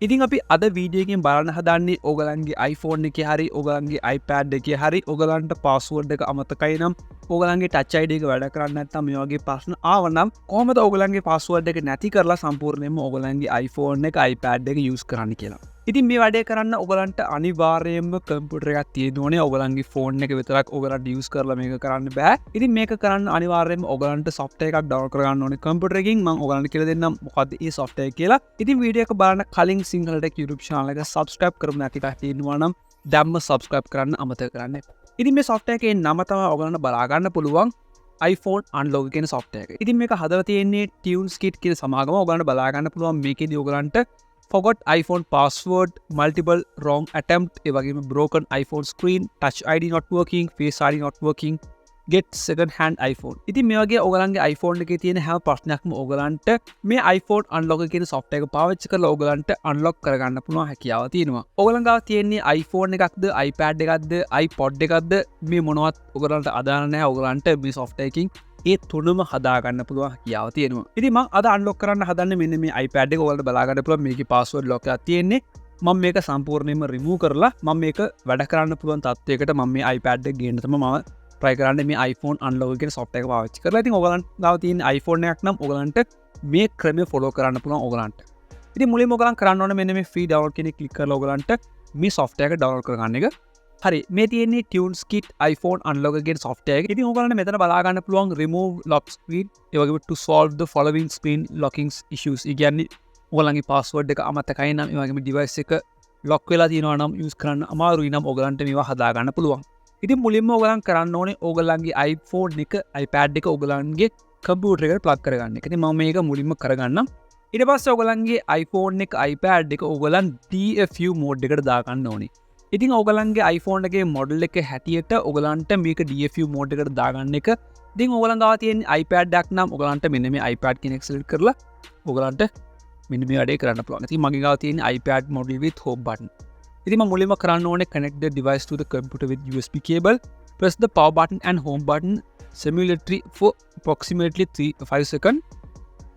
ඉතින් අපි අද වීඩියෝ එකෙන් බලන්න හදන්නේ ඔයගලන්ගේ iPhone එකේ හරි ඔයගලන්ගේ iPad එකේ හරි ඔයගලන්ට password එක අමතකයි නම් ඔයගලන්ගේ touch ID එක වැඩ කරන්නේ නැත්නම් මේ වගේ ප්‍රශ්න ආවනම් කොහොමද ඔයගලන්ගේ password එක නැති කරලා සම්පූර්ණයෙන්ම ඔයගලන්ගේ iPhone එක iPad එක use කරන්න කියලා. ඉතින් මේ වැඩේ කරන්න ඔයගලන්ට අනිවාර්යයෙන්ම කම්පියුටර් එකක් තියෙන්න ඕනේ. ඔයගලන්ගේ phone එක විතරක් ඔයගලන්ට use කරලා මේක කරන්න බෑ. ඉතින් මේක කරන්න අනිවාර්යයෙන්ම ඔයගලන්ට software එකක් download කරගන්න ඕනේ කම්පියුටර් එකකින්. මම ඔයගලන්ට කියලා දෙන්නම් මොකද්ද මේ software එක කියලා. ඉතින් වීඩියෝ එක බලන්න කලින් සිංහලට YouTube channel එක subscribe කරමු නැති කට්ටිය ඉන්නවා නම් දැම්ම subscribe කරන්න අමතක කරන්න එපා. ඉතින් මේ software එකේ නම තමයි ඔයගලන්ට බලා ගන්න පුළුවන් iPhone unlock කියන software එක. ඉතින් මේක හදලා තියෙන්නේ TuneSkit කියන සමාගම. ඔයගලන්ට බලා ගන්න පුළුවන් මේකේදී ඔයගලන්ට forgot iPhone password, multiple wrong attempt, ඒ වගේම broken iPhone screen, touch ID not working, face ID not working, get second hand iPhone. ඉතින් මේ වගේ ඔයගලන්ගේ iPhone එකේ තියෙන හැම ප්‍රශ්නයක්ම ඔයගලන්ට මේ iPhone unlock කියන software එක පාවිච්චි කරලා ඔයගලන්ට unlock කරගන්න පුළුවන් හැකියාව තියෙනවා. ඔයගලන් ගාව තියෙන්නේ iPhone එකක්ද, iPad එකක්ද, iPod එකක්ද මේ මොනවත් ඔයගලන්ට අදාළ නැහැ. ඔයගලන්ට මේ software එකකින් ඒ තුනම හදාගන්න පුළුවන් හැකියාව තියෙනවා. ඉතින් මම අද අන්ලොක් කරන්න හදන්නේ මෙන්න මේ iPad එක. ඔයාලට බලා ගන්න පුළුවන් මේකේ password lock එකක් තියෙන්නේ. මම මේක සම්පූර්ණයෙන්ම remove කරලා මම මේක වැඩ කරන්න පුළුවන් තත්ත්වයකට මම මේ iPad එක ගේන්න තමයි මම try කරන්නේ මේ iPhone unlock කියන software එක පාවිච්චි කරලා. ඉතින් ඔයගලන්ට ගාව තියෙන iPhone එකක් නම් ඔයගලන්ට මේ ක්‍රමය follow කරන්න පුළුවන් ඔයගලන්ට. ඉතින් මුලින්ම ඔයගලන් කරන්න ඕනේ මෙන්න මේ free download කියන එක click කරලා ඔයගලන්ට මේ software එක download කරගන්න එක. හරි මේ තියෙන්නේ TuneSkit iPhone unlock කියන software එක. ඉතින් ඔයගලන්ට මෙතන බලා ගන්න පුළුවන් remove lock screen, ඒ වගේම to solve the following screen locking issues. ඒ කියන්නේ ඔයගලන්ගේ password එක අමතකයි නම්, ඒ වගේම device එක lock වෙලා තියෙනවා නම්, use කරන්න අමාරුයි නම් ඔයගලන්ට මේවා හදා ගන්න පුළුවන්. ඉතින් මුලින්ම ඔයගලන් කරන්න ඕනේ ඔයගලන්ගේ iPhone එක iPad එක ඔයගලන්ගේ computer එකට plug කරගන්න එක. ඉතින් මම මේක මුලින්ම කරගන්නම්. ඊට පස්සේ ඔයගලන්ගේ iPhone එක iPad එක ඔයගලන් DFU mode එකට දාගන්න ඕනේ. ඉතින් ඔයගලන්ගේ iPhone එකේ මොඩල් එක හැටියට ඔයගලන්ට මේක DFU mode එකට දාගන්න එක. ඉතින් ඔයගලන් ගාව තියෙන iPad එකක් නම් ඔයගලන්ට මෙන්න මේ iPad කියන එක select කරලා ඔයගලන්ට මෙන්න මේ වැඩේ කරන්න පුළුවන්. ඉතින් මගේ ගාව තියෙන iPad model with home button. ඉතින් මම මුලින්ම කරන්න ඕනේ connect the device to the computer with USB cable. Press the power button and home button simultaneously for approximately 5 seconds.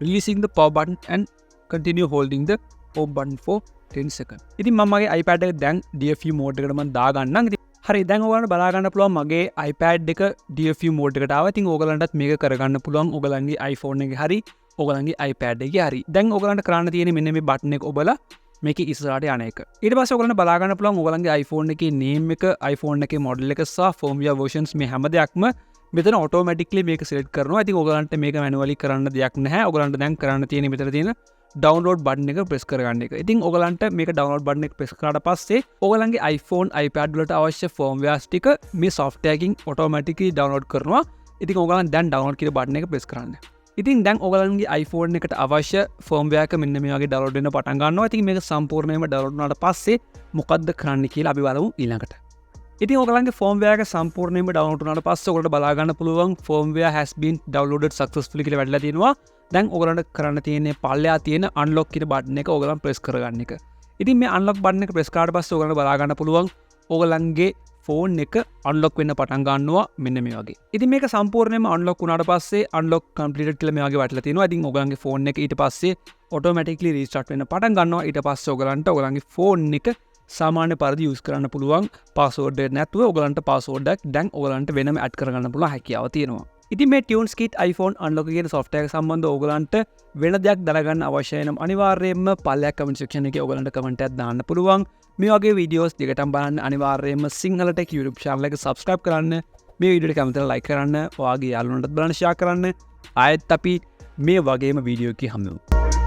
Releasing the power button and continue holding the home button for 10 seconds. ඉතින් මම මගේ iPad එක දැන් DFU mode එකට මම දාගන්නම්. ඉතින් හරි දැන් ඔයගලන්ට බලා ගන්න පුළුවන් මගේ iPad එක DFU mode එකට ආවා. ඉතින් ඔයගලන්ටත් මේක කරගන්න පුළුවන් ඔයගලන්ගේ iPhone එකේ හරි ඔයගලන්ගේ iPad එකේ හරි. දැන් ඔයගලන්ට කරන්න තියෙන්නේ මෙන්න මේ බටන් එක ඔබලා මේකේ ඉස්සරහට යන එක. ඊට පස්සේ ඔයගලන්ට බලා ගන්න පුළුවන් ඔයගලන්ගේ iPhone එකේ name එක, iPhone එකේ model එක සහ firmware versions මේ හැම දෙයක්ම මෙතන automatically මේක select කරනවා. ඉතින් ඔයගලන්ට මේක manually කරන්න දෙයක් නැහැ. ඔයගලන්ට දැන් කරන්න තියෙන්නේ මෙතන තියෙන download button එක press කරගන්න එක. ඉතින් ඔයගලන්ට මේක download button එක press කරාට පස්සේ ඔයගලන්ගේ iPhone iPad වලට අවශ්‍ය firmwares ටික මේ software එකකින් automatically download කරනවා. ඉතින් ඔයගලන් දැන් download කියන button එක press කරන්න. ඉතින් දැන් ඔයගලන්ගේ iPhone එකට අවශ්‍ය firmware එක මෙන්න මේ වගේ download වෙන්න පටන් ගන්නවා. ඉතින් මේක සම්පූර්ණයෙන්ම download වුණාට පස්සේ මොකද්ද කරන්න කියලා අපි බලමු ඊළඟට. ඉතින් ඔයගලන්ගේ firmware එක සම්පූර්ණයෙන්ම download වුණාට පස්සේ ඔයගලට බලා ගන්න පුළුවන් firmware has been downloaded successfully කියලා වැටලා තියෙනවා. දැන් ඔයගලන්ට කරන්න තියෙන්නේ පල්ලෙහා තියෙන unlock කියන බටන් එක ඔයගලන් press කරගන්න එක. ඉතින් මේ unlock බටන් එක press කරාට පස්සේ ඔයගලන්ට බලා ගන්න පුළුවන් ඔයගලන්ගේ phone එක unlock වෙන්න පටන් ගන්නවා මෙන්න මේ වගේ. ඉතින් මේක සම්පූර්ණයෙන්ම unlock වුණාට පස්සේ unlock completed කියලා මේ වගේ වැටලා තියෙනවා. ඉතින් ඔයගලන්ගේ phone එක ඊට පස්සේ automatically restart වෙන්න පටන් ගන්නවා. ඊට පස්සේ ඔයගලන්ට ඔයගලන්ගේ phone එක සාමාන්‍ය පරිදි use කරන්න පුළුවන්. password එක නැතුව ඔයගලන්ට password එකක් දැන් ඔයගලන්ට වෙනම add කරගන්න පුළුවන් හැකියාව තියෙනවා. ඉතින් මේ TuneSkit iPhone unlock කියන software එක සම්බන්ධව ඔයගලන්ට වෙන දෙයක් දැනගන්න අවශ්‍ය නම් අනිවාර්යයෙන්ම පල්ලෙහා comment section එකේ ඔයගලන්ට comment එකක් දාන්න පුළුවන්. මේ වගේ වීඩියෝස් දිගටම බලන්න අනිවාර්යයෙන්ම සිංහලට YouTube channel එක subscribe කරන්න. මේ වීඩියෝ එක කැමතිනම් like කරන්න. ඔයාගේ යාළුවන්ටත් බලන්න share කරන්න. ආයෙත් අපි මේ වගේම වීඩියෝ එකකින් හමු වෙමු.